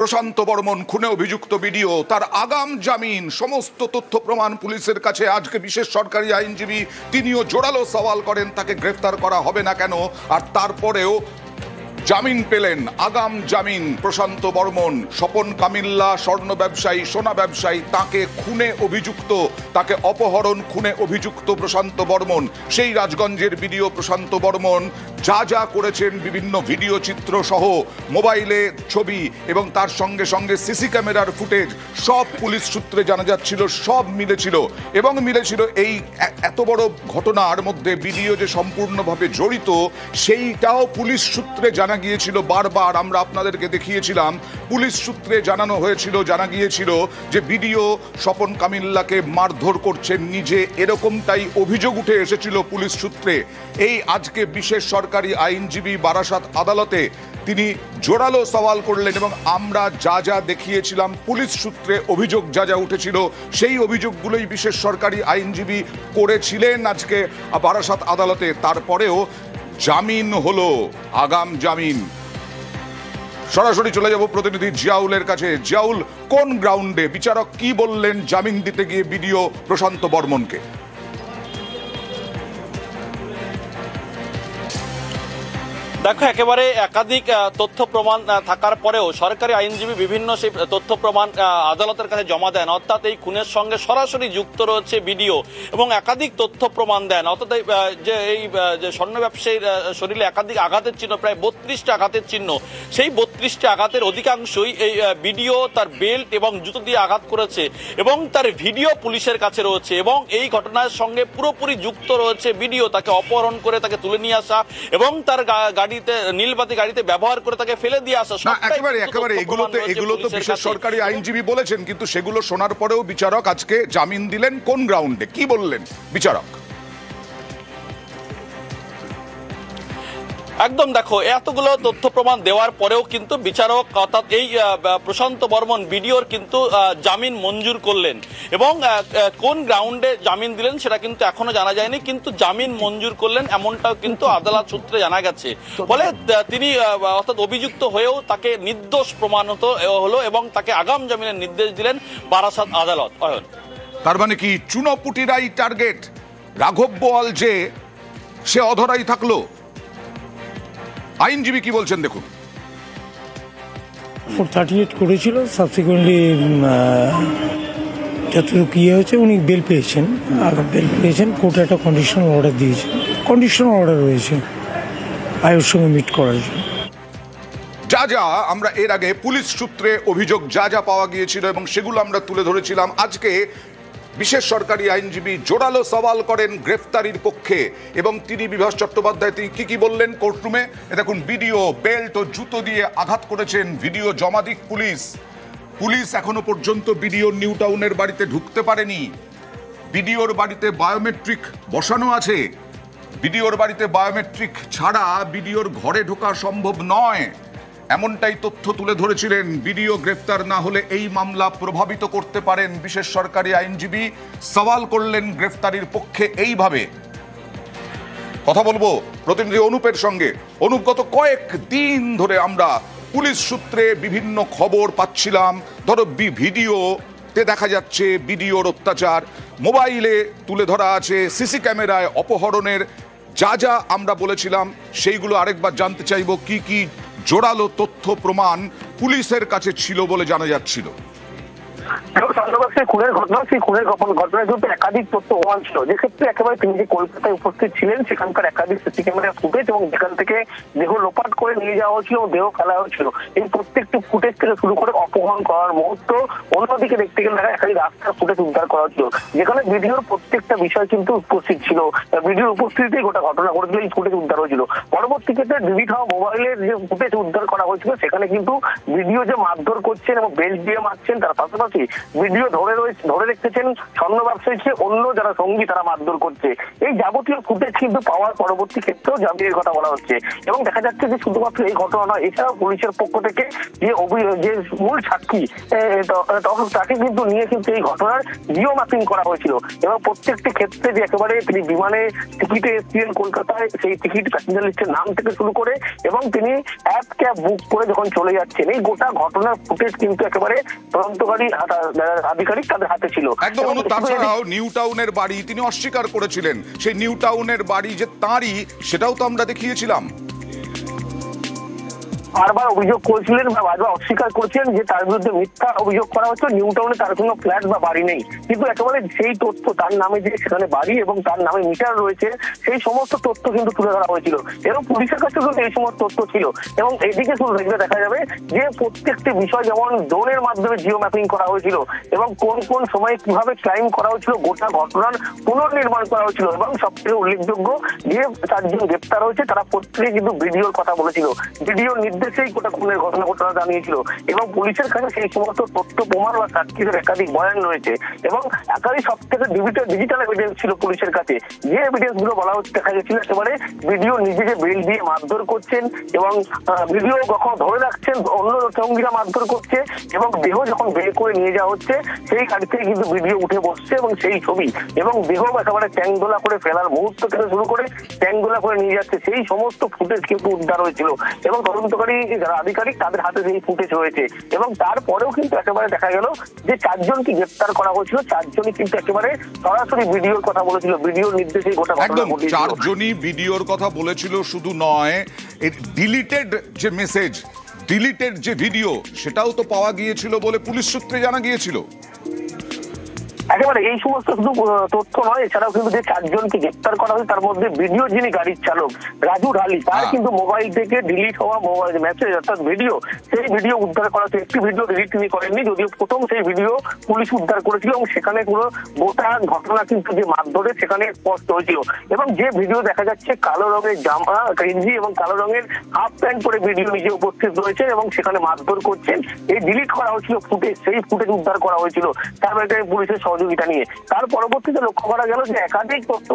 প্রশান্ত বর্মন খুনে অভিযুক্ত ভিডিও, তার আগাম জামিন, সমস্ত তথ্য প্রমাণ পুলিশের কাছে। আজকে বিশেষ সরকারি আইনজীবী তিনিও জোরালো সওয়াল করেন তাকে গ্রেফতার করা হবে না কেন, আর তারপরেও জামিন পেলেন, আগাম জামিন প্রশান্ত বর্মন। স্বপন কামিল্লা স্বর্ণ ব্যবসায়ী, সোনা ব্যবসায়ী, তাকে খুনে অভিযুক্ত, তাকে অপহরণ খুনে অভিযুক্ত প্রশান্ত বর্মন। সেই রাজগঞ্জের ভিডিও প্রশান্ত বর্মন যা যা করেছেন, বিভিন্ন ভিডিও চিত্র সহ মোবাইলে ছবি এবং তার সঙ্গে সঙ্গে সিসি ক্যামেরার ফুটেজ, সব পুলিশ সূত্রে জানা যাচ্ছিল, সব মিলেছিল। এবং মিলেছিল এই এত বড় ঘটনার মধ্যে ভিডিও যে সম্পূর্ণভাবে জড়িত সেইটাও পুলিশ সূত্রে জানা গিয়েছিল। বারবার আমরা আপনাদেরকে দেখিয়েছিলাম, পুলিশ সূত্রে জানা গিয়েছিল যে ভিডিও স্বপন কামিল্লাকে মারধর করছেন নিজে, এরকমটাই অভিযোগ উঠে এসেছিল পুলিশ সূত্রে। এই আজকে বিশেষ সরকারি আইনজীবী বারাসাত আদালতে তিনি জোরালো সওয়াল করলেন এবং আমরা যা যা দেখিয়েছিলাম পুলিশ সূত্রে অভিযোগ যা যা উঠেছিল সেই অভিযোগগুলোই বিশেষ সরকারি আইনজীবী করেছিলেন আজকে বারাসাত আদালতে। তারপরেও জামিন হলো, আগাম জামিন। সরাসরি চলে যাব প্রতিনিধি জিয়াউলের কাছে। জিয়াউল, কোন গ্রাউন্ডে বিচারক কি বললেন জামিন দিতে গিয়ে ভিডিও প্রশান্ত বর্মনকে? দেখো, একেবারে একাধিক তথ্য প্রমাণ থাকার পরেও সরকারি আইনজীবী বিভিন্ন সেই তথ্য প্রমাণ আদালতের কাছে জমা দেন, অর্থাৎ এই খুনের সঙ্গে সরাসরি যুক্ত রয়েছে ভিডিও, এবং একাধিক তথ্য প্রমাণ দেন। অর্থাৎ যে এই যে স্বর্ণ ব্যবসায়ীর শরীরে একাধিক আঘাতের চিহ্ন, প্রায় 32টা আঘাতের চিহ্ন, সেই 32টা আঘাতের অধিকাংশই এই ভিডিও তার বেল্ট এবং জুতো দিয়ে আঘাত করেছে এবং তার ভিডিও পুলিশের কাছে রয়েছে। এবং এই ঘটনার সঙ্গে পুরোপুরি যুক্ত রয়েছে ভিডিও, তাকে অপহরণ করে তাকে তুলে নিয়ে আসা এবং তার নীলবাতি গাড়িতে ব্যবহার করে তাকে ফেলে দিয়ে আসা। একেবারে এগুলো তো বিশেষ সরকারি আইনজীবী বলেছেন, কিন্তু সেগুলো শোনার পরেও বিচারক আজকে জামিন দিলেন কোন গ্রাউন্ডে, কি বললেন বিচারক? একদম, দেখো, এতগুলো তথ্য প্রমাণ দেওয়ার পরেও কিন্তু বিচারক অর্থাৎ এই প্রশান্ত বর্মন ভিডিওর কিন্তু জামিন মঞ্জুর করলেন এবং কোন গ্রাউন্ডে জামিন দিলেন সেটা কিন্তু এখনো জানা যায়নি, কিন্তু জামিন মঞ্জুর করলেন এমনটাও কিন্তু আদালত সূত্রে জানা গেছে। ফলে তিনি অর্থাৎ অভিযুক্ত হয়েও তাকে নির্দোষ প্রমাণিত হলো এবং তাকে আগাম জামিনের নির্দেশ দিলেন বারাসাত আদালত। তার মানে কি চুনোপুটিরাই টার্গেট, রাঘব বোয়াল যে সে অধরাই থাকলো? আইনজীবী কি বলছেন দেখুন। 438 করেছিল, সাবসিকুয়েন্টলি যতটুকু ইয়ে হয়েছে উনি বেল পেয়েছেন, কোর্টে একটা কন্ডিশনাল অর্ডার দিয়েছে, কন্ডিশনাল অর্ডার রয়েছে আয়ের সঙ্গে মিট করার জন্য। যা যা আমরা এর আগে পুলিশ সূত্রে অভিযোগ যা যা পাওয়া গিয়েছিল এবং সেগুলো আমরা তুলে ধরেছিলাম, আজকে বিশেষ সরকারি আইনজীবী জোরালো সওয়াল করেন গ্রেফতারির পক্ষে। এবং তিনি বিভাস চট্টোপাধ্যায় তিনি কি বললেন কোর্টরুমে দেখুন। ভিডিও বেল্ট ও জুতো দিয়ে আঘাত করেছেন, ভিডিও জমা দিক পুলিশ এখনো পর্যন্ত ভিডিও নিউ টাউনের বাড়িতে ঢুকতে পারেনি। ভিডিওর বাড়িতে বায়োমেট্রিক বসানো আছে, ভিডিওর বাড়িতে বায়োমেট্রিক ছাড়া ভিডিওর ঘরে ঢোকা সম্ভব নয়, এমনটাই তথ্য তুলে ধরেছিলেন। ভিডিও গ্রেফতার না হলে এই মামলা প্রভাবিত করতে পারেন বিশেষ সরকারি আইনজীবী, সওয়াল করলেন গ্রেফতারির পক্ষে। এইভাবে কথা বলবো প্রতিনিধি অনুপের সঙ্গে। অনুপ, গত কয়েকদিন ধরে আমরা পুলিশ সূত্রে বিভিন্ন খবর পাচ্ছিলাম, ধরো ভিডিওতে দেখা যাচ্ছে ভিডিওর অত্যাচার, মোবাইলে তুলে ধরা আছে, সিসি ক্যামেরায় অপহরণের যা যা আমরা বলেছিলাম সেইগুলো আরেকবার জানতে চাইব। কি কি জোরালো তথ্য প্রমাণ পুলিশের কাছে ছিল বলে জানা যাচ্ছিল? খুনের ঘটনা, সেই খুনের ঘটনায় কিন্তু একাধিক তথ্য প্রমাণ ছিল, যে ক্ষেত্রে একেবারে তিনি যে কলকাতায় উপস্থিত ছিলেন সেখানকার একাধিক সিসি ক্যামেরা ফুটেজ এবং যেখান থেকে দেহ লোপাট করে নিয়ে যাওয়া হয়েছিল, দেহ ফেলা হয়েছিল, এই প্রত্যেকটি ফুটেজ থেকে শুরু করে অপহরণ করার মুহূর্ত, অন্যদিকে দেখতে গেলে দেখা একাধিক রাস্তার ফুটেজ উদ্ধার করা হয়েছিল, যেখানে ভিডিওর প্রত্যেকটা বিষয় কিন্তু উপস্থিত ছিল। ভিডিওর উপস্থিতিতেই গোটা ঘটনা ঘটেছিল, এই ফুটেজ উদ্ধার হয়েছিল। পরবর্তী ক্ষেত্রে ডিলিট হওয়া মোবাইলের যে ফুটেজ উদ্ধার করা হয়েছিল সেখানে কিন্তু ভিডিও যে মারধর করছেন এবং বেল্ট দিয়ে মারছেন, তার পাশাপাশি ভিডিও ধরে রেখেছেন স্বর্ণ ব্যবসায়ীকে, অন্য যারা সঙ্গী তারা মারধর করছে। এই যাবতীয় ফুটেজ কিন্তু পাওয়ার পরবর্তী ক্ষেত্রেও জামিনের কথা বলা হচ্ছে এবং দেখা যাচ্ছে যে শুধুমাত্র এই ঘটনা নয়, এছাড়াও পুলিশের পক্ষ থেকে যে মূল সাক্ষী তখন তাকে কিন্তু নিয়ে কিন্তু এই ঘটনার জিও ম্যাপিং করা হয়েছিল এবং প্রত্যেকটি ক্ষেত্রে যে একেবারে তিনি বিমানে টিকিটে এসেছিলেন কলকাতায়, সেই টিকিট প্যাসেঞ্জার লিস্টের নাম থেকে শুরু করে এবং তিনি অ্যাপ ক্যাব বুক করে যখন চলে যাচ্ছেন, এই গোটা ঘটনার ফুটেজ কিন্তু একেবারে তদন্তকারী আধিকারিক তাদের হাতে ছিল। একদম। তাছাড়াও নিউ টাউনের বাড়ি তিনি অস্বীকার করেছিলেন, সেই নিউ টাউনের বাড়ি যে তাঁরই সেটাও তো আমরা দেখিয়েছিলাম। বারবার অভিযোগ করেছিলেন বা বারবার অস্বীকার করেছিলেন যে তার বিরুদ্ধে মিথ্যা অভিযোগ করা হচ্ছে, নিউ টাউনে তার কোনো ফ্ল্যাট বা বাড়ি নেই। কিন্তু একেবারে সেই তথ্য, তার নামে যে সেখানে বাড়ি এবং তার নামে মিটার রয়েছে, সেই সমস্ত তথ্য কিন্তু তুলে ধরা হয়েছিল এবং পুলিশের কাছে কিন্তু এই সমস্ত তথ্য ছিল। এবং এদিকে শুধু দেখলে দেখা যাবে যে প্রত্যেকটি বিষয় যেমন ড্রোনের মাধ্যমে জিও ম্যাপিং করা হয়েছিল এবং কোন কোন সময়ে কিভাবে ক্রাইম করা হয়েছিল, গোটা ঘটনার পুনর্নির্মাণ করা হয়েছিল এবং সবথেকে উল্লেখযোগ্য যে 4 জন গ্রেপ্তার হয়েছে তারা প্রত্যেকে কিন্তু ভিডিওর কথা বলেছিল, ভিডিওর নির্দেশেই গোটা খুনের ঘটনা জানিয়েছিল এবং পুলিশের কাছে সেই সমস্ত তথ্য প্রমাণ বা সাক্ষীদের একাধিক বয়ান রয়েছে এবং একাধিক সবথেকে ডিজিটাল এভিডেন্স ছিল পুলিশের কাছে। যে এভিডেন্স গুলো বলা হচ্ছে, দেখা গেছিল একেবারে ভিডিও নিজেকে বেল দিয়ে মারধর করছেন এবং ভিডিও কখনো ধরে রাখছেন, অন্য সঙ্গীরা মারধর করছে এবং দেহ যখন বের করে নিয়ে যাওয়া হচ্ছে সেই গাড়ি থেকে কিন্তু ভিডিও উঠে বসছে এবং সেই ছবি এবং দেহ একেবারে ট্যাংদোলা করে ফেলার মুহূর্ত থেকে শুরু করে ট্যাংদোলা করে নিয়ে যাচ্ছে, সেই সমস্ত ফুটেজ কিন্তু উদ্ধার হয়েছিল এবং তদন্তকারী যারা আধিকারিক তাদের হাতে সেই ফুটেজ রয়েছে এবং তারপরেও কিন্তু একেবারে দেখা গেল যে 4 জনকে গ্রেপ্তার করা হয়েছিল, 4 জনই কিন্তু একেবারে সরাসরি ভিডিওর কথা বলেছিল, ভিডিওর নির্দেশে গোটা ঘটনা ঘটেছিল। 4 জনই ভিডিওর কথা বলেছিল, শুধু নয় এর ডিলিটেড যে মেসেজ, ডিলিটেড যে ভিডিও সেটাও তো পাওয়া গিয়েছিল বলে পুলিশ সূত্রে জানা গিয়েছিল। একেবারে এই সমস্ত শুধু তথ্য নয়, এছাড়াও কিন্তু যে 4 জনকে গ্রেপ্তার করা হয়েছে তার মধ্যে ভিডিও যিনি গাড়ির চালক রাজু ঢালি, তার কিন্তু মোবাইল থেকে ডিলিট হওয়া মোবাইল মেসেজ অর্থাৎ ভিডিও, সেই ভিডিও উদ্ধার করা হয়েছে। একটি ভিডিও ডিলিট তিনি করেননি, যদিও প্রথম সেই ভিডিও পুলিশ উদ্ধার করেছিল এবং সেখানে পুরো গোটা ঘটনা কিন্তু যে মারধরে সেখানে স্পষ্ট হয়েছিল এবং যে ভিডিও দেখা যাচ্ছে কালো রঙের জামা গেঞ্জি এবং কালো রঙের হাফ প্যান্ট পরে ভিডিও নিজে উপস্থিত রয়েছে এবং সেখানে মারধর করছেন, এই ডিলিট করা হয়েছিল ফুটেজ, সেই ফুটেজ উদ্ধার করা হয়েছিল তারপরে পুলিশের সহযোগিতা নিয়ে। তার পরবর্তীতে লক্ষ্য করা গেল যে একাধিক তথ্য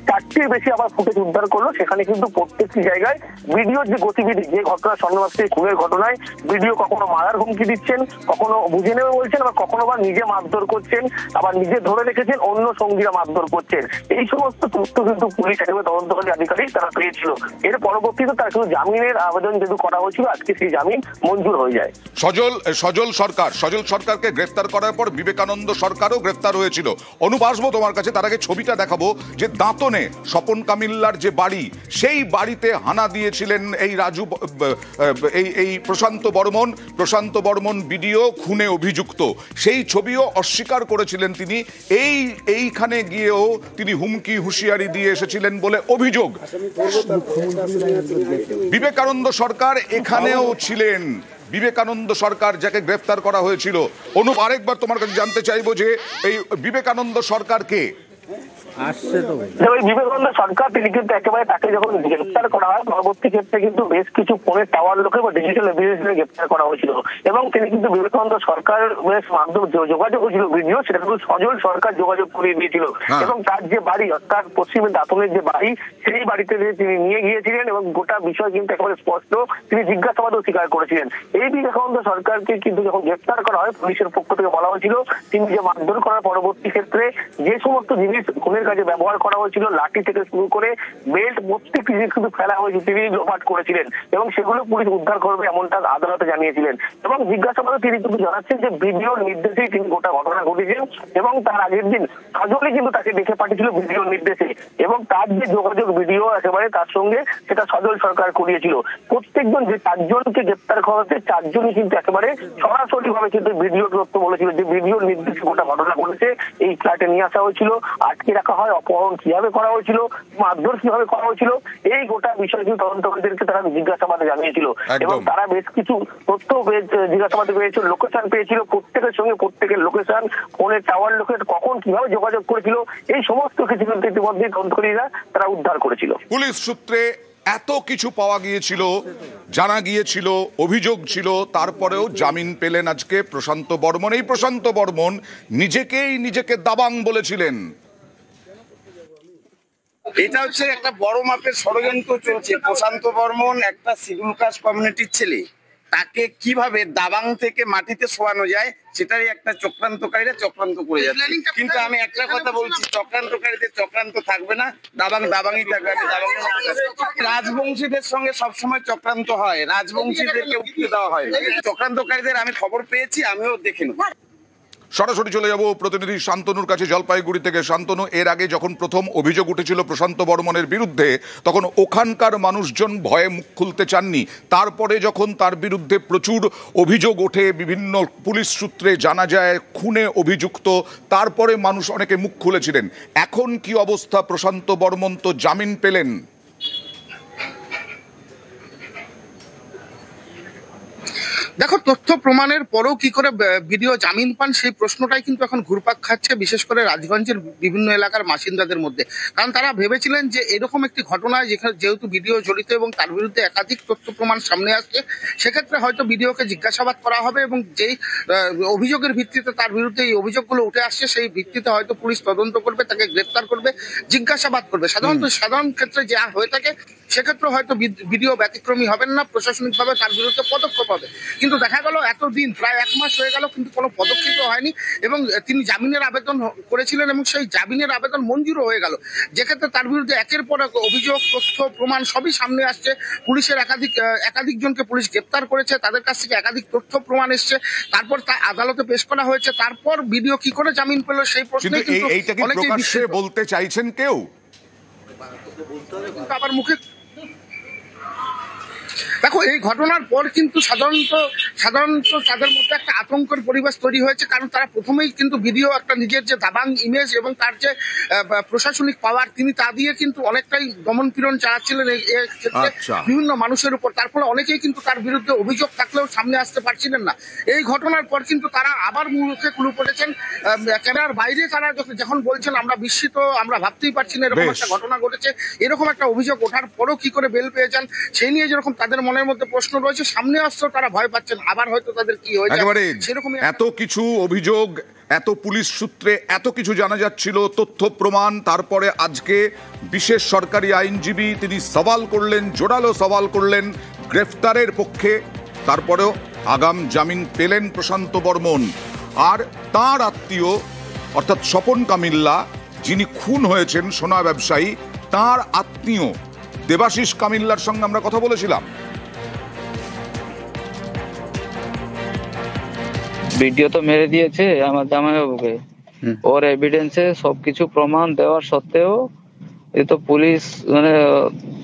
4টির বেশি আবার ফুটেজ উদ্ধার করলো, সেখানে কিন্তু প্রত্যেকটি জায়গায় ভিডিওর যে গতিবিধি, যে ঘটনা স্বর্ণ ব্যবসায়ী খুনের ঘটনায় ভিডিও কখনো মারার হুমকি দিচ্ছেন, কখনো বুঝে নেবে বলছেন, আবার কখনো বা নিজে মারধর করছেন, আবার নিজে ধরে রেখেছেন, অন্য সঙ্গীরা মারধর করছেন, এই সমস্ত তথ্য কিন্তু পুলিশ একেবারে তদন্তকারী আধিকারিক তারা পেয়েছিল। এর পরবর্তীতে তার শুধু জামিনের আবেদন যেহেতু করা হয়েছিল, আজকে সেই জামিন মঞ্জুর হয়ে যায়। সজল সরকারকে গ্রেফতার করার পর বিবেকানন্দ সরকারও গ্রেফতার হয়েছিল। অনুপ, আসবো তোমার কাছে, তার আগে ছবিটা দেখাবো যে দাঁতনে স্বপন কামিল্লার যে বাড়ি, সেই বাড়িতে হানা দিয়েছিলেন এই রাজু এই প্রশান্ত বর্মন ভিডিও খুনে অভিযুক্ত, সেই ছবিও অস্বীকার করেছিলেন তিনি। এইখানে গিয়েও তিনি হুমকি হুঁশিয়ারি দিয়ে এসেছিলেন বলে অভিযোগ। বিবেকানন্দ সরকার এখানেও ছিলেন, বিবেকানন্দ সরকার যাকে গ্রেফতার করা হয়েছিল। অনুপ, আরেকবার তোমার কাছে জানতে চাইবো যে এই বিবেকানন্দ সরকার কে? বিবেকানন্দ সরকার তিনি কিন্তু একেবারে তাকে যখন গ্রেপ্তার করা হয় পরবর্তী ক্ষেত্রে কিন্তু বেশ কিছু ফোনের টাওয়ার লোকে বা ডিজিটাল এভিডেন্স গ্রেপ্তার করা হয়েছিল এবং তিনি কিন্তু বিবেকানন্দ সরকার মাধ্যমে যোগাযোগ হয়েছিল ভিডিও, সেটা কিন্তু সজল সরকার যোগাযোগ করিয়ে দিয়েছিল এবং তার যে বাড়ি অর্থাৎ পশ্চিমে দাঁতনের যে বাড়ি, সেই বাড়িতে তিনি নিয়ে গিয়েছিলেন এবং গোটা বিষয় কিন্তু একেবারে স্পষ্ট, তিনি জিজ্ঞাসাবাদও স্বীকার করেছিলেন। এই বিবেকানন্দ সরকারকে কিন্তু যখন গ্রেপ্তার করা হয় পুলিশের পক্ষ থেকে বলা হয়েছিল তিনি যে মারধর করার পরবর্তী ক্ষেত্রে যে সমস্ত জিনিস খুনের কাজে ব্যবহার করা হয়েছিল, লাঠি থেকে শুরু করে বেল্ট, প্রত্যেকটি জিনিস কিন্তু ফেলা হয়েছে, তিনি লোপাট করেছিলেন এবং সেগুলো পুলিশ উদ্ধার করবে এমনটা আদালতে জানিয়েছিলেন এবং জিজ্ঞাসাবাদে তিনি কিন্তু জানাচ্ছেন যে ভিডিওর নির্দেশেই তিনি গোটা ঘটনা ঘটেছেন এবং তার আগের দিন সজলই কিন্তু তাকে দেখে পাঠিয়েছিল ভিডিওর নির্দেশে এবং তার যে যোগাযোগ ভিডিও একেবারে তার সঙ্গে সেটা সজল সরকার করিয়েছিল। প্রত্যেকজন যে 4 জনকে গ্রেপ্তার করা হচ্ছে 4 জনই কিন্তু একেবারে সরাসরি ভাবে কিন্তু ভিডিওর তথ্য বলেছিল যে ভিডিওর নির্দেশে গোটা ঘটনা ঘটেছে, এই ফ্ল্যাটে নিয়ে আসা হয়েছিল, আটকে রাখা হয়, অপহরণ কিভাবে করা হয়েছিল, মারধর কিভাবে করা হয়েছিল, এই গোটা বিষয় কিন্তু তদন্তকারীদেরকে তারা জিজ্ঞাসাবাদে জানিয়েছিল এবং তারা বেশ কিছু তথ্য জিজ্ঞাসাবাদে পেয়েছিল, লোকেশন পেয়েছিল, প্রত্যেকের সঙ্গে প্রত্যেকের লোকেশন, ফোনের টাওয়ার লোকের কখন কিভাবে যোগাযোগ করেছিল, এই সমস্ত কিছু কিন্তু ইতিমধ্যে তদন্তকারীরা তারা উদ্ধার করেছিল। পুলিশ সূত্রে এত কিছু পাওয়া গিয়েছিল, জানা গিয়েছিল, অভিযোগ ছিল, তারপরেও জামিন পেলেন আজকে প্রশান্ত বর্মন। এই প্রশান্ত বর্মন নিজেকে দাবাং বলেছিলেন। এটা হচ্ছে একটা বড় মাপের ষড়যন্ত্র চলছে। প্রশান্ত বর্মন একটা শিডিউল কাস্ট কমিউনিটির ছেলে, তাকে কিভাবে দাবাং থেকে মাটিতে শোয়ানো যায় সেটাই একটা চক্রান্তকারীরা চক্রান্ত করে যাচ্ছে। কিন্তু আমি একটা কথা বলছি, চক্রান্তকারীদের চক্রান্ত থাকবে না, দাবাংই থাকবে। রাজবংশীদের সঙ্গে সবসময় চক্রান্ত হয়, রাজবংশীদেরকে উঠতে দেওয়া হয়। চক্রান্তকারীদের আমি খবর পেয়েছি, আমিও দেখে নেব। সরাসরি চলে যাব প্রতিনিধি শান্তনুর কাছে জলপাইগুড়ি থেকে। শান্তনু, এর আগে যখন প্রথম অভিযোগ উঠেছিল প্রশান্ত বর্মনের বিরুদ্ধে, তখন ওখানকার মানুষজন ভয়ে মুখ খুলতে চাননি। তারপরে যখন তার বিরুদ্ধে প্রচুর অভিযোগ ওঠে, বিভিন্ন পুলিশ সূত্রে জানা যায় খুনে অভিযুক্ত, তারপরে মানুষ অনেকে মুখ খুলেছিলেন। এখন কি অবস্থা? প্রশান্ত বর্মন তো জামিন পেলেন। দেখো, তথ্য প্রমাণের পরেও কি করে ভিডিও জামিন পান সেই প্রশ্নটাই কিন্তু এখন ঘুরপাক খাচ্ছে, বিশেষ করে রাজগঞ্জের বিভিন্ন এলাকার বাসিন্দাদের মধ্যে। কারণ তারা ভেবেছিলেন যে এরকম একটি ঘটনায় যেহেতু ভিডিও জড়িত এবং তার বিরুদ্ধে একাধিক তথ্য প্রমাণ সামনে আসছে, সেক্ষেত্রে হয়তো ভিডিওকে জিজ্ঞাসাবাদ করা হবে এবং যেই অভিযোগের ভিত্তিতে তার বিরুদ্ধে এই অভিযোগগুলো উঠে আসছে সেই ভিত্তিতে হয়তো পুলিশ তদন্ত করবে, তাকে গ্রেপ্তার করবে, জিজ্ঞাসাবাদ করবে। সাধারণ ক্ষেত্রে যা হয়ে থাকে সেক্ষেত্রে হয়তো ভিডিও ব্যতিক্রমী হবেন না, প্রশাসনিকভাবে তার বিরুদ্ধে পদক্ষেপ হবে। কিন্তু দেখা গেল এতদিন প্রায় 1 মাস হয়ে গেল, কিন্তু কোনো পদক্ষেপ হয়নি এবং তিনি জামিনের আবেদন করেছিলেন এবং সেই জামিনের আবেদন মঞ্জুরও হয়ে গেল, যেক্ষেত্রে তার বিরুদ্ধে একের পর এক অভিযোগ, তথ্য প্রমাণ সবই সামনে আসছে। পুলিশের একাধিক জনকে পুলিশ গ্রেপ্তার করেছে, তাদের কাছ থেকে একাধিক তথ্য প্রমাণ এসছে, তারপর তা আদালতে পেশ করা হয়েছে। তারপর ভিডিও কি করে জামিন পেল সেই প্রশ্নে কিন্তু অনেকেই বলতে চাইছেন কেউ আবার মুখে। দেখো, এই ঘটনার পর কিন্তু সাধারণত তাদের মধ্যে একটা আতঙ্কের পরিবেশ তৈরি হয়েছে, কারণ তারা প্রথমেই কিন্তু ভিডিও একটা নিজের যে দাবাং ইমেজ এবং তার যে প্রশাসনিক পাওয়ার, তিনি তা দিয়ে কিন্তু অনেকটাই দমন পীড়ন চালাচ্ছিলেন এই ক্ষেত্রে বিভিন্ন মানুষের উপর। তার ফলে অনেকেই কিন্তু তার বিরুদ্ধে অভিযোগ থাকলেও সামনে আসতে পারছিলেন না। এই ঘটনার পর কিন্তু তারা আবার মুখে কুলু পড়েছেন। ক্যামেরার বাইরে তারা যখন বলছেন আমরা বিস্মিত, আমরা ভাবতেই পারছি না এরকম একটা ঘটনা ঘটেছে, এরকম একটা অভিযোগ ওঠার পরও কি করে বেল পেয়ে যান সেই নিয়ে যেরকম তাদের মনের মধ্যে প্রশ্ন রয়েছে, সামনে আসছেও তারা ভয় পাচ্ছেন আবার হয়তো তাদের কি হয়ে যাবে সেরকম। এত কিছু অভিযোগ, এত পুলিশ সূত্রে এত কিছু জানা যাচ্ছিল, তথ্য প্রমাণ, তারপরে আজকে বিশেষ সরকারি আইনজীবী তিনি সওয়াল করলেন, জোরালো সওয়াল করলেন গ্রেফতারের পক্ষে। তারপরেও আগাম জামিন পেলেন প্রশান্ত বর্মন। আর তার আত্মীয় অর্থাৎ স্বপন কামিল্লা, যিনি খুন হয়েছেন সোনা ব্যবসায়ী, তার আত্মীয় দেবাশিস কামিল্লার সঙ্গে আমরা কথা বলেছিলাম। ভিডিও তো মেরে দিয়েছে আমার জামাইবাবুকে, ওর এভিডেন্সে সবকিছু প্রমাণ দেওয়ার সত্ত্বেও এ তো পুলিশ মানে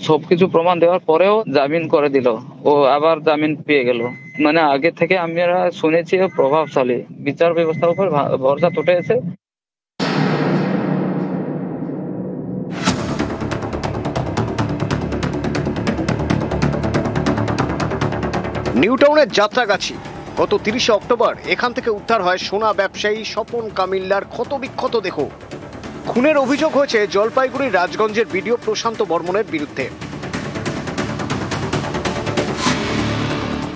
সবকিছু প্রমাণ দেওয়ার পরেও জামিন করে দিল, ও আবার জামিন পেয়ে গেল। মানে আগে থেকে আমরা শুনেছি প্রভাবশালী, বিচার ব্যবস্থার উপর ভরসা উঠে এসে। নিউটাউনের যাত্রাগাছি গত 30শে অক্টোবর এখান থেকে উদ্ধার হয় সোনা ব্যবসায়ী স্বপন কামিল্লার ক্ষতবিক্ষত দেহ। খুনের অভিযোগ হয়েছে জলপাইগুড়ির রাজগঞ্জের বিডিও প্রশান্ত বর্মনের বিরুদ্ধে।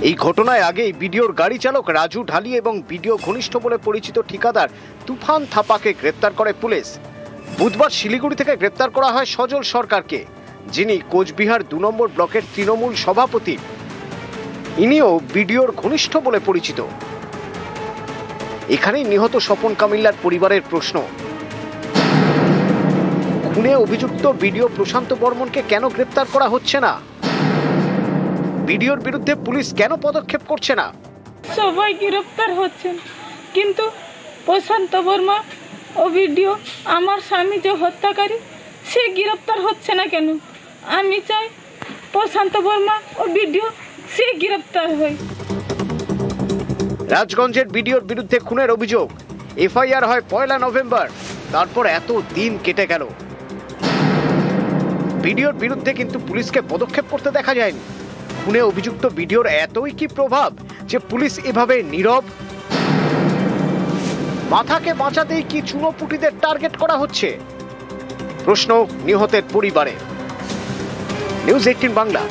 এই ঘটনায় আগেই বিডিওর গাড়ি চালক রাজু ঢালি এবং বিডিও ঘনিষ্ঠ বলে পরিচিত ঠিকাদার তুফান থাপাকে গ্রেপ্তার করে পুলিশ। বুধবার শিলিগুড়ি থেকে গ্রেপ্তার করা হয় সজল সরকারকে, যিনি কোচবিহার 2 নম্বর ব্লকের তৃণমূল সভাপতি। ইনিও বিডিওর ঘনিষ্ঠ বলে পরিচিত। এখানেই নিহত স্বপন কামিল্লার পরিবারের প্রশ্ন, খুনে অভিযুক্ত বিডিও প্রশান্ত বর্মনকে কেন গ্রেপ্তার করা হচ্ছে না? বিডিওর বিরুদ্ধে পুলিশ কেন পদক্ষেপ করছে না? সবাই গ্রেপ্তার হচ্ছেন, কিন্তু প্রশান্ত বর্মা ও বিডিও, আমার স্বামী যে হত্যাকারী, সে গ্রেপ্তার হচ্ছে না কেন? আমি চাই প্রশান্ত বর্মা ও বিডিও সে গ্রেপ্তার হয়। রাজগঞ্জের বিডিওর বিরুদ্ধে খুনের অভিযোগ, এফআইআর হয় 1 নভেম্বর। তারপর এত দিন কেটে গেল, বিডিওর বিরুদ্ধে কিন্তু পুলিশকে পদক্ষেপ করতে দেখা যায়নি। খুনে অভিযুক্ত বিডিওর এতই কি প্রভাব যে পুলিশ এভাবে নীরব? মাথাকে বাঁচাতেই কি চুনোপুটিদের টার্গেট করা হচ্ছে? প্রশ্ন নিহতের পরিবারে। নিউজ 18 বাংলা।